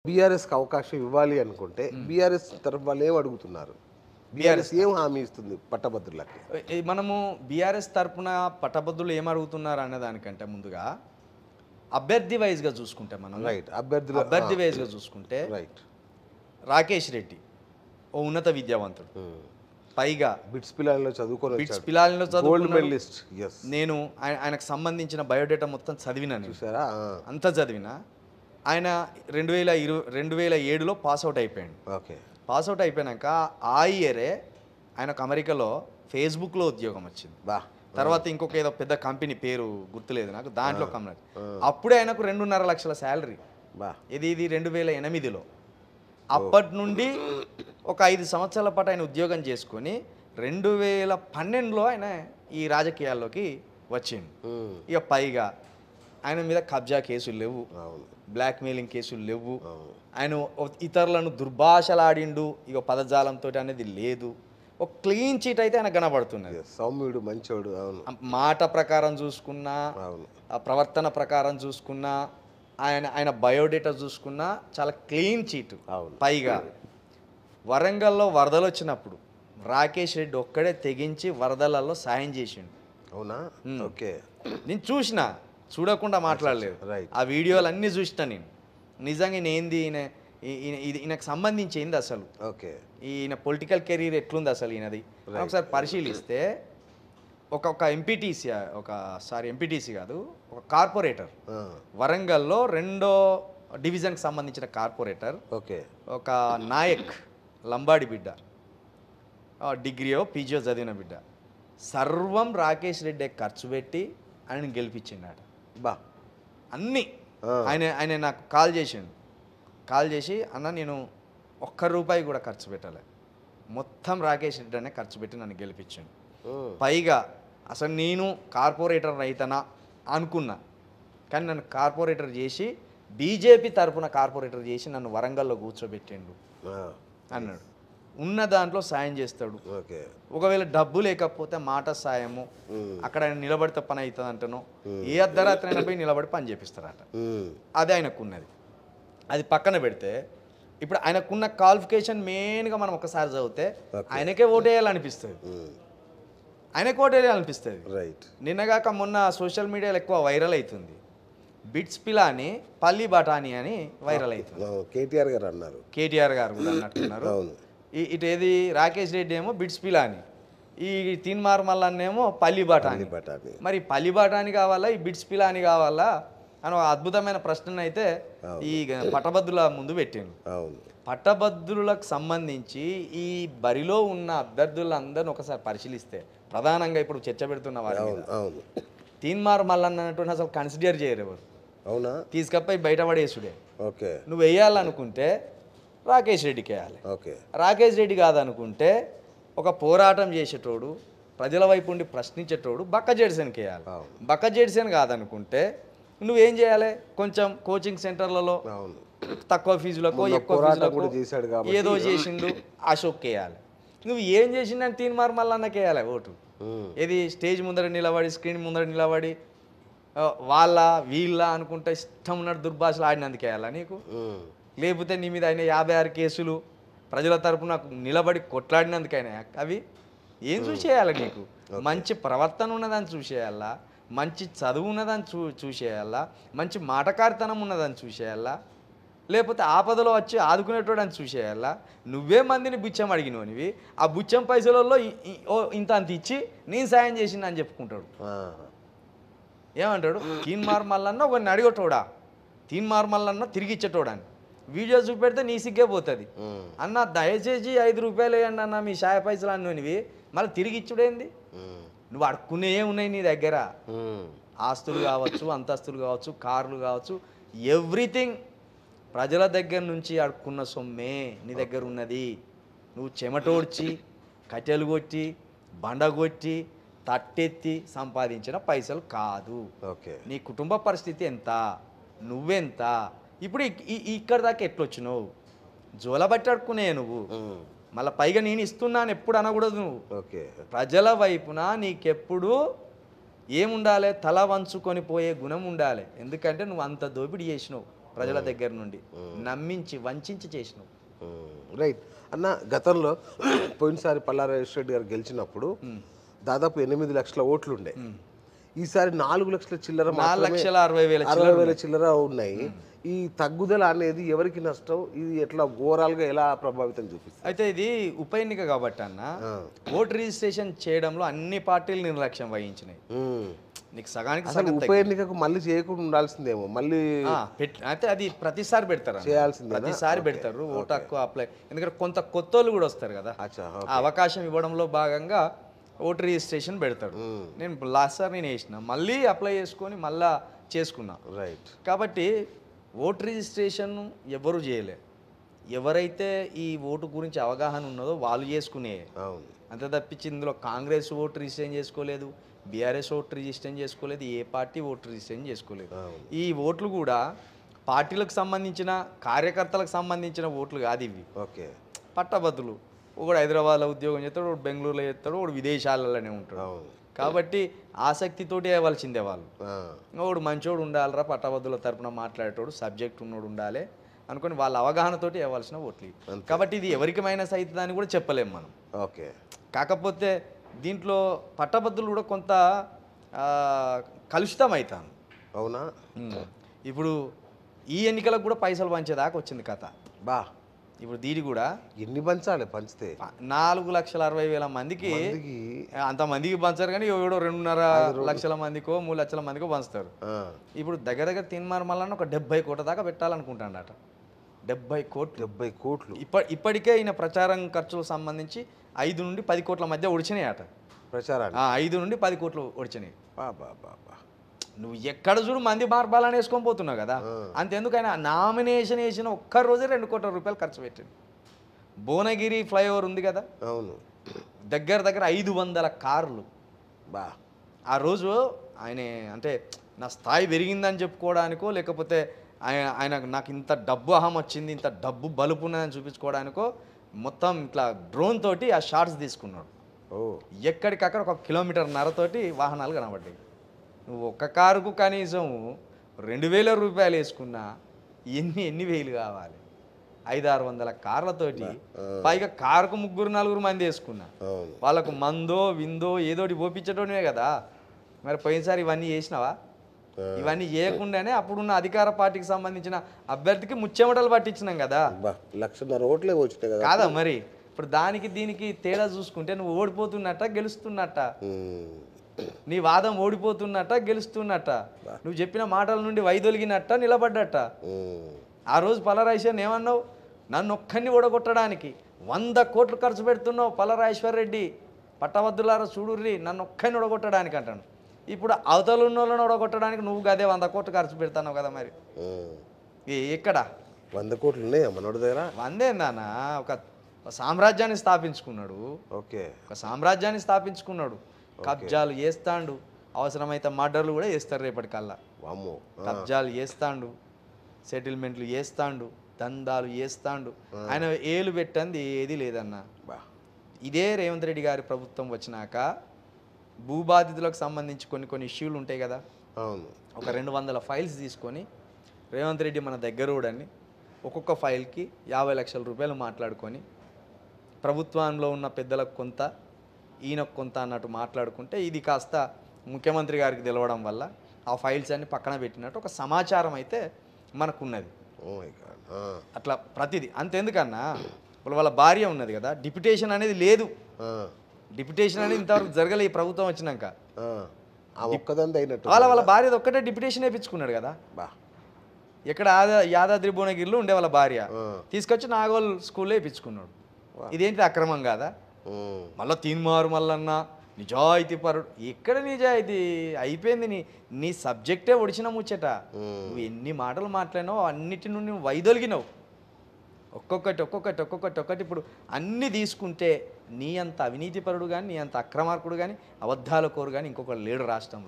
బీఆర్ఎస్‌కి అవకాశం ఇవ్వాలి అనుకుంటే బీఆర్ఎస్ తరఫు వాళ్ళు ఏం అడుగుతున్నారు? బీఆర్ఎస్ ఏం హామీ ఇస్తుంది పట్టభద్రులకి? మనము బీఆర్ఎస్ తరపున పట్టభద్రులు ఏం అడుగుతున్నారు అనే దానికంటే ముందుగా అభ్యర్థి వైజ్గా చూసుకుంటే మనం రైట్. అభ్యర్థి వైజ్గా చూసుకుంటే రైట్. రాకేష్ రెడ్డి ఓ ఉన్నత విద్యావంతుడు, పైగా బిట్స్ పిల్లల్లో చదువుకొని బిట్స్ వచ్చాడు. పిల్లల్లో గోల్డ్ చదువుకున్నాడు. మెడలిస్ట్. ఎస్. నేను ఆయనకు సంబంధించిన బయోడేటా మొత్తం చదివినా, నేను చూసారా? అంతా చదివినా. ఆయన 2007లో పాస్అవుట్ అయిపోయాడు. ఓకే. పాస్అవుట్ అయిపోయాక ఆ ఇయరే ఆయనకు అమెరికాలో ఫేస్బుక్లో ఉద్యోగం వచ్చింది. బా. తర్వాత ఇంకొక ఏదో పెద్ద కంపెనీ పేరు గుర్తులేదు నాకు, దాంట్లో కమ్మినాడు. అప్పుడే ఆయనకు 2.5 లక్షల శాలరీ. బా. ఇది 2008లో. అప్పటి నుండి ఒక 5 సంవత్సరాల పాటు ఆయన ఉద్యోగం చేసుకొని 2012లో ఆయన ఈ రాజకీయాల్లోకి వచ్చిండు. ఇక పైగా ఆయన మీద కబ్జా కేసులు లేవు, అవును. బ్లాక్మెయిలింగ్ కేసులు లేవు, అవును. ఆయన ఇతరులను దుర్భాషలాడిండు ఇక పదజాలంతో అనేది లేదు. ఒక క్లీన్ చీట్ అయితే ఆయన కనబడుతున్నది. Yes. సౌమ్యుడు, మంచోడు. అవును. మాట ప్రకారం చూసుకున్నా, అవును. ఆ ప్రవర్తన ప్రకారం చూసుకున్నా, ఆయన బయోడేటా చూసుకున్నా చాలా క్లీన్ చీట్. అవును. పైగా వరంగల్లో వరదలు వచ్చినప్పుడు రాకేష్ రెడ్డి ఒక్కడే తెగించి వరదలలో సాయం చేసిండు. అవునా? ఓకే. నేను చూసిన, చూడకుండా మాట్లాడలేదు. రైట్. ఆ వీడియోలు అన్నీ చూసిన నేను. నిజంగా ఈయన ఏంది, ఈయనకు సంబంధించి ఏంది అసలు, ఓకే. ఈయన పొలిటికల్ కెరీర్ ఎట్లుంది అసలు ఈయనది ఒకసారి పరిశీలిస్తే, ఒక ఎంపీటీసీ, ఎంపీటీసీ కాదు, ఒక కార్పొరేటర్, వరంగల్లో 2వ డివిజన్కి సంబంధించిన కార్పొరేటర్, ఓకే. ఒక నాయక్ లంబాడి బిడ్డ, డిగ్రీయో పీజీయో చదివిన బిడ్డ, సర్వం రాకేష్ రెడ్డి ఖర్చు పెట్టి ఆయన గెలిపించిండట. బా. అన్నీ ఆయన నాకు కాల్ చేసిండు. కాల్ చేసి, అన్న నేను ₹1 కూడా ఖర్చు పెట్టాలి, మొత్తం రాకేష్ రెడ్డి అనే ఖర్చు పెట్టి నన్ను గెలిపించాను. పైగా అసలు నేను కార్పొరేటర్ రైతనా అనుకున్నా, కానీ నన్ను కార్పొరేటర్ చేసి బీజేపీ తరపున కార్పొరేటర్ చేసి నన్ను వరంగల్లో కూర్చోబెట్టిండు అన్నాడు. ఉన్న దాంట్లో సాయం చేస్తాడు. ఓకే. ఒకవేళ డబ్బు లేకపోతే మాట సాయము, అక్కడ ఆయన నిలబడితే పని అవుతుంది అంటనో, ఏ అర్ధరాత్రి అయినా పోయి నిలబడి పని చేపిస్తారట. అది ఆయనకున్నది. అది పక్కన పెడితే, ఇప్పుడు ఆయనకున్న క్వాలిఫికేషన్ మెయిన్గా మనం ఒకసారి చదివితే ఆయనకే ఓటేయాలనిపిస్తుంది. ఆయనకే ఓటేయాలనిపిస్తుంది. రైట్. నిన్నగాక మొన్న సోషల్ మీడియాలో ఎక్కువ వైరల్ అవుతుంది, బిట్స్ పిలాని పల్లి బఠానీ అని వైరల్ అవుతుంది. కేటీఆర్ గారు అన్నారు. కేటీఆర్ గారు కూడా అన్నట్టున్నారు. అవును. ఇటు ఏది రాకేష్ రెడ్డి ఏమో బిట్స్ పిలాని, ఈ తీన్మార్ మల్లన్నేమో పల్లి బఠానీ. మరి పల్లి బఠానీ కావాలా, ఈ బిట్స్ పిలాని కావాలా అని ఒక అద్భుతమైన ప్రశ్నను అయితే ఈ పట్టభద్రుల ముందు పెట్టిండు. పట్టభద్రులకు సంబంధించి ఈ బరిలో ఉన్న అభ్యర్థులందరిని ఒకసారి పరిశీలిస్తే, ప్రధానంగా ఇప్పుడు చర్చ పెడుతున్న వారి మీద తీన్మార్ మల్లన్న అన్నట్టు అసలు కన్సిడర్ చేయరు ఎవరు. అవునా? తీసుకపోయి బయటపడేసుడే. ఓకే. నువ్వు వేయాలనుకుంటే రాకేష్ రెడ్డికి వేయాలి. ఓకే. రాకేష్ రెడ్డి కాదనుకుంటే ఒక పోరాటం చేసేటోడు, ప్రజల వైపు ఉండి ప్రశ్నించేటోడు బక్క జెడ్సన్కి వేయాలి. బక్క జెడ్సన్ కాదనుకుంటే నువ్వేం చేయాలి, కొంచెం కోచింగ్ సెంటర్లలో తక్కువ ఫీజులకో ఎక్కువ ఫీజులకో ఏదో చేసిండు అశోక్ వేయాలి. నువ్వు ఏం చేసిండని తీన్మార్ మల్లన్నకి వేయాలి ఓటు. ఏది స్టేజ్ ముందర నిలబడి, స్క్రీన్ ముందర నిలబడి వాళ్ళ వీళ్ళ అనుకుంటే ఇష్టం ఉన్నట్టు దుర్భాషలు ఆడినందుకు వేయాలా నీకు? లేకపోతే నీ మీద అయినా 56 కేసులు ప్రజల తరపున నిలబడి కొట్లాడినందుకైనా అవి ఏం చూసేయాలి నీకు? మంచి ప్రవర్తన ఉన్నదని చూసేయాలా, మంచి చదువు ఉన్నదని చూసేయాలా, మంచి మాటకారితనం ఉన్నదని చూసేయాలా, లేకపోతే ఆపదలో వచ్చి ఆదుకునేటోడు అని చూసేయాలా? నువ్వే మందిని బుచ్చం అడిగినోనివి, ఆ బుచ్చం పైసలలో ఇంత అంత ఇచ్చి నేను సాయం చేసింది అని చెప్పుకుంటాడు. ఏమంటాడు? తీన్మార్ మల్లన్న ఒకరిని అడిగేటోడా, తీన్మార్ మల్లన్న తిరిగి ఇచ్చేటోడని వీడియో చూపెడితే నీ సిగ్గే పోతుంది. అన్న దయచేసి ₹5 వేయండి అన్న మీ షాయ పైసలు అన్నోనివి, మళ్ళీ తిరిగి ఇచ్చుడేంది? నువ్వు అడుక్కునే ఉన్నాయి నీ దగ్గర, ఆస్తులు కావచ్చు, అంతస్తులు కావచ్చు, కార్లు కావచ్చు, ఎవ్రీథింగ్ ప్రజల దగ్గర నుంచి అడుక్కున్న సొమ్మే నీ దగ్గర ఉన్నది. నువ్వు చెమటోడ్చి, కట్టెలు కొట్టి, బండ కొట్టి, తట్టెత్తి సంపాదించిన పైసలు కాదు. నీ కుటుంబ పరిస్థితి ఎంత, నువ్వెంత, ఇప్పుడు ఇక్కడ దాకా ఎట్లొచ్చినావు? జోలబట్టి అడుక్కునే నువ్వు, మళ్ళీ పైగా నేను ఇస్తున్నాను ఎప్పుడు అనకూడదు నువ్వు. ప్రజల వైపున నీకెప్పుడు ఏముండాలి? తల వంచుకొని పోయే గుణం ఉండాలి. ఎందుకంటే నువ్వు అంత దోపిడీ చేసినావు. ప్రజల దగ్గర నుండి నమ్మించి వంచించి చేసినావు. రైట్ అన్న. గతంలో పోయినసారి పల్లారాజేశ్వర రెడ్డి గారు గెలిచినప్పుడు దాదాపు 8 లక్షల ఓట్లు ఉండే. ఈసారి 4 లక్షల చిల్లర 4,60,000 చిల్లర ఉన్నాయి. ఈ తగ్గుదల అనేది ఎవరికి నష్టం? ఇది ఎట్లా ఓవరాల్గా ఎలా ప్రభావితం చూపిస్తుంది? అయితే ఇది ఉప ఎన్నిక కాబట్టి అన్న ఓటు రిజిస్ట్రేషన్ చేయడంలో అన్ని పార్టీలు నిర్లక్ష్యం వహించినాయి. నీకు సగానికి అసలు ఉప ఎన్నికకు మళ్ళీ చేయకుండా ఉండాల్సిందేమో. మళ్ళీ అయితే అది ప్రతిసారి పెడతారు, చేయాల్సిందే, ప్రతిసారి పెడతారు ఓటు హక్కు అప్లై. ఎందుకంటే కొంత కొత్తోళ్ళు కూడా వస్తారు కదా, ఆ అవకాశం ఇవ్వడంలో భాగంగా ఓటు రిజిస్ట్రేషన్ పెడతాడు. నేను లాస్ట్ సార్ నేను వేసిన, మళ్ళీ అప్లై చేసుకొని మళ్ళా చేసుకున్నా. రైట్. కాబట్టి ఓటు రిజిస్ట్రేషన్ ఎవరు చేయలే. ఎవరైతే ఈ ఓటు గురించి అవగాహన ఉన్నదో వాళ్ళు చేసుకునే. అంతే తప్పించి ఇందులో కాంగ్రెస్ ఓటు రిజిస్ట్రేషన్ చేసుకోలేదు, బీఆర్ఎస్ ఓటు రిజిస్ట్రేషన్ చేసుకోలేదు, ఏ పార్టీ ఓటు రిజిస్ట్రేషన్ చేసుకోలేదు. ఈ ఓట్లు కూడా పార్టీలకు సంబంధించిన కార్యకర్తలకు సంబంధించిన ఓట్లు కాదు ఇవి. ఓకే. పట్టభద్రులు, ఒకడు హైదరాబాద్లో ఉద్యోగం చేస్తాడు, ఒకడు బెంగళూరులో చేస్తాడు, ఒకడు విదేశాలలోనే ఉంటాడు. కాబట్టి ఆసక్తితోటి ఇవ్వాల్సిందే వాళ్ళు. ఒకడు మంచోడు ఉండాలిరా, పట్టభద్రుల తరపున మాట్లాడేటోడు, సబ్జెక్ట్ ఉన్నోడు ఉండాలి అనుకొని వాళ్ళ అవగాహనతోటి ఇవ్వాల్సిన ఓట్లు. కాబట్టి ఇది ఎవరికి మైనస్ అవుతుందని కూడా చెప్పలేము మనం. ఓకే. కాకపోతే దీంట్లో పట్టభద్రులు కూడా కొంత కలుషితం అవుతాను. అవునా? ఇప్పుడు ఈ ఎన్నికలకు కూడా పైసలు పంచేదాకా వచ్చింది కథ. బా. ఇప్పుడు దీని కూడా ఎన్ని పంచాలి? పంచితే 4,60,000 మందికి, అంతమందికి పంచారు కానీ ఎవడో 2.5 లక్షల మందికో 3 లక్షల మందికో పంచుతారు. ఇప్పుడు దగ్గర దగ్గర తిన్మార్మల్లని ఒక 70 కోట్ల దాకా పెట్టాలనుకుంటాడట. 70 కోట్లు. ఇప్పటికే ఈయన ప్రచారం ఖర్చులకు సంబంధించి 5 నుండి 10 కోట్ల మధ్య ఒడిచినాయి అట ప్రచారాన్ని. 5 నుండి 10 కోట్లు ఒడిచినాయి. నువ్వు ఎక్కడ చూడు మంది మార్పాలని వేసుకొని పోతున్నావు కదా. అంతెందుకైనా నామినేషన్ వేసిన ఒక్క రోజే 2 కోట్ల రూపాయలు ఖర్చు పెట్టింది. భువనగిరి ఫ్లైఓవర్ ఉంది కదా, అవును, దగ్గర 500 కార్లు. బా. ఆ రోజు ఆయన అంటే నా స్థాయి పెరిగిందని చెప్పుకోవడానికో, లేకపోతే ఆయన నాకు ఇంత డబ్బు అహం వచ్చింది, ఇంత డబ్బు బలుపు ఉన్నదని చూపించుకోవడానికో మొత్తం ఇట్లా డ్రోన్ తోటి ఆ షాట్స్ తీసుకున్నాడు. ఎక్కడికక్కడ 1.5 కిలోమీటర్తోటి వాహనాలు కనబడ్డాయి. నువ్వు ఒక్క కారుకు కనీసం 2,000 రూపాయలు వేసుకున్నా ఎన్ని వేలు కావాలి? 500-600 కార్లతోటి, పైగా కారుకు 3-4 మంది వేసుకున్నా వాళ్ళకు మందో విందో ఏదోటి పోపించటమే కదా. మరి పోయినసారి ఇవన్నీ చేసినావా? ఇవన్నీ చేయకుండానే అప్పుడున్న అధికార పార్టీకి సంబంధించిన అభ్యర్థికి ముచ్చెమటలు పట్టించినాం కదా. 1,00,000 ఓట్లే వచ్చినాయి కదా. కాదా మరి? ఇప్పుడు దానికి దీనికి తేడా చూసుకుంటే నువ్వు ఓడిపోతున్నట్ట గెలుస్తున్నట్ట, నీ వాదం ఓడిపోతున్నట్ట గెలుస్తున్నట్ట, నువ్వు చెప్పిన మాటల నుండి వైదొలిగినట్ట నిలబడ్డట్ట. ఆ రోజు పల్లారాజేశ్వరని ఏమన్నావు? నన్ను ఒక్కడిని ఓడగొట్టడానికి 100 కోట్లు ఖర్చు పెడుతున్నావు పల్లారాజేశ్వర రెడ్డి, పట్టభద్రులారా చూడుర్రి నన్ను ఒక్కడిని ఓడగొట్టడానికి అంటాను. ఇప్పుడు అవతల ఉన్న వాళ్ళని ఓడగొట్టడానికి నువ్వు గదే 100 కోట్లు ఖర్చు పెడతావు కదా. మరి ఎక్కడ 100 కోట్లు ఉన్నాయా మనోడి దగ్గర? 100 ఏందన్నా? ఒక సామ్రాజ్యాన్ని స్థాపించుకున్నాడు. ఓకే, ఒక సామ్రాజ్యాన్ని స్థాపించుకున్నాడు. కబ్జాలు చేస్తాడు, అవసరమైతే మర్డర్లు కూడా చేస్తారు రేపటికల్లా. కబ్జాలు చేస్తాడు, సెటిల్మెంట్లు చేస్తాడు, దందాలు చేస్తాడు. ఆయన ఏలు పెట్టంది ఏది లేదన్నా. ఇదే రేవంత్ రెడ్డి గారి ప్రభుత్వం వచ్చినాక భూబాధితులకు సంబంధించి కొన్ని ఇష్యూలు ఉంటాయి కదా, ఒక 200 ఫైల్స్ తీసుకొని రేవంత్ రెడ్డి మన దగ్గరోడని ఒక్కొక్క ఫైల్కి 50 లక్షల రూపాయలు మాట్లాడుకొని ప్రభుత్వంలో ఉన్న పెద్దలకు కొంత, ఈయనకు కొంత అన్నట్టు మాట్లాడుకుంటే ఇది కాస్త ముఖ్యమంత్రి గారికి తెలవడం వల్ల ఆ ఫైల్స్ అన్ని పక్కన పెట్టినట్టు ఒక సమాచారం అయితే మనకున్నది. అట్లా ప్రతిదీ అంతెందుకన్నా, ఇప్పుడు వాళ్ళ భార్య ఉన్నది కదా, డిప్యుటేషన్ అనేది లేదు. డిప్యుటేషన్ అనేది ఇంతవరకు జరగలే ఈ ప్రభుత్వం వచ్చినాక. వాళ్ళ భార్యది ఒక్కటే డిప్యుటేషన్ వేయించుకున్నాడు కదా. ఎక్కడ యాదాద్రి భువనగిరిలో ఉండే వాళ్ళ భార్య తీసుకొచ్చి నాగోల్ స్కూల్లో వేయించుకున్నాడు. ఇదేంటి అక్రమం కాదా? మళ్ళీ తీన్మారు మల్లన్న నిజాయితీ పరుడు. ఎక్కడ నిజాయితీ? అయిపోయింది నీ సబ్జెక్టే ఒడిచిన ముచ్చట. నువ్వు ఎన్ని మాటలు మాట్లాడినావు అన్నిటి నుండి నువ్వు వైదొలిగినావు. ఒక్కొక్కటి ఇప్పుడు అన్నీ తీసుకుంటే నీ అంత అవినీతిపరుడు కానీ, నీ అంత అక్రమార్కుడు కానీ, అబద్ధాల కోరు కానీ ఇంకొకరు లేడు రాష్ట్రంలో.